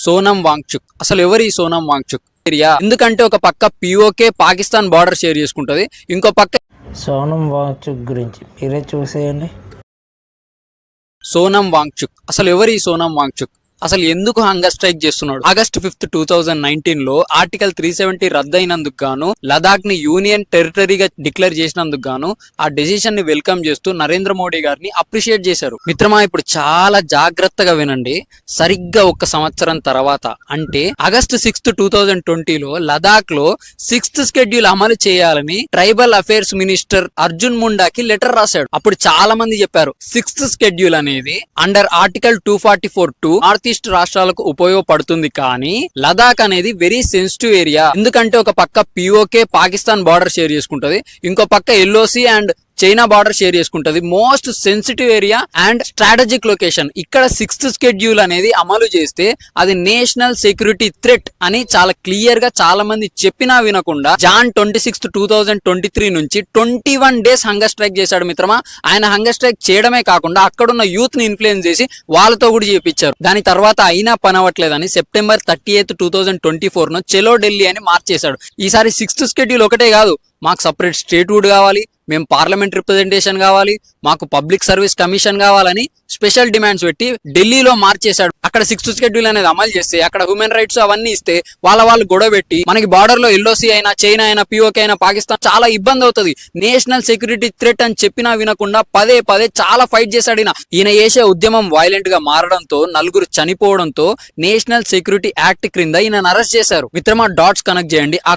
సోనం వాంగ్చుక్. అసలు ఎవరు ఈ సోనం వాంగ్చుక్? ఎందుకంటే ఒక పక్క పిఓకే పాకిస్తాన్ బార్డర్ షేర్ చేసుకుంటది, ఇంకో పక్క సోనం వాంగ్చుక్ గురించి మీరే చూసేయండి. సోనం వాంగ్చుక్. అసలు ఎవరు ఈ సోనం వాంగ్చుక్? అసలు ఎందుకు హంగర్ స్ట్రైక్ చేస్తున్నాడు? ఆగస్ట్ 5, 2019 లో ఆర్టికల్ 370 రద్దయినందుకు గాను లదాఖ్ ని యూనియన్ టెరిటరీగా డిక్లేర్ చేసినందుకు గాను ఆ డెసిషన్ ని వెల్కమ్ చేస్తూ నరేంద్ర మోడీ గారిని అప్రిషియేట్ చేశారు. మిత్రమా, ఇప్పుడు చాలా జాగ్రత్తగా వినండి. సరిగ్గా 1 సంవత్సరం తర్వాత అంటే ఆగస్ట్ 6, 2020 లో లదాఖ్ లో 6th షెడ్యూల్ అమలు చేయాలని ట్రైబల్ అఫైర్స్ మినిస్టర్ అర్జున్ ముండాకి లెటర్ రాశాడు. అప్పుడు చాలా మంది చెప్పారు 6th షెడ్యూల్ అనేది అండర్ ఆర్టికల్ 244(2) నార్త్ ఈస్ట్ రాష్ట్రాలకు ఉపయోగపడుతుంది, కానీ లదాఖ్ అనేది వెరీ సెన్సిటివ్ ఏరియా. ఎందుకంటే ఒక పక్క పిఓకే పాకిస్తాన్ బార్డర్ షేర్ చేసుకుంటది, ఇంకో పక్క LOC and China border share చేసుకుంటది. Most sensitive area and strategic location. ఇక్కడ 6th షెడ్యూల్ అనేది అమలు చేస్తే అది నేషనల్ సెక్యూరిటీ థ్రెట్ అని చాలా క్లియర్ గా చాలా మంది చెప్పినా వినకుండా జాన్ 26, 2023 నుంచి 21 days హంగర్ స్ట్రైక్ చేశాడు. మిత్రమా, ఆయన హంగర్ స్ట్రైక్ చేయడమే కాకుండా అక్కడున్న యూత్ ని ఇన్ఫ్లుయెన్స్ చేసి వాళ్ళతో కూడా చేపించారు. దాని తర్వాత అయినా పనవట్లేదని సెప్టెంబర్ 30, 2024 ను చెలో ఢిల్లీ అని మార్చేశాడు. ఈసారి 6th షెడ్యూల్ ఒకటే కాదు, మాకు సపరేట్ స్టేట్ హుడ్ కావాలి, మేము పార్లమెంట్ రిప్రజెంటేషన్ కావాలి, మాకు పబ్లిక్ సర్వీస్ కమిషన్ కావాలని స్పెషల్ డిమాండ్స్ పెట్టి ఢిల్లీలో మార్చేశాడు. అక్కడ 6th షెడ్యూల్ అనేది అమలు చేస్తే అక్కడ హ్యూమన్ రైట్స్ అవన్నీ ఇస్తే వాళ్ళు గొడవ పెట్టి మనకి బార్డర్ లో ఎల్ఓసి అయినా చైనా అయినా పిఓకే అయినా పాకిస్తాన్ చాలా ఇబ్బంది అవుతుంది. నేషనల్ సెక్యూరిటీ థ్రెట్ అని చెప్పినా వినకుండా పదే చాలా ఫైట్ చేశాడు. ఈయన చేసే ఉద్యమం వైలెంట్ గా మారడంతో 4 చనిపోవడంతో నేషనల్ సెక్యూరిటీ యాక్ట్ క్రింద ఈయన అరెస్ట్ చేశారు. మిత్రమా, డాట్స్ కనెక్ట్ చేయండి. ఆ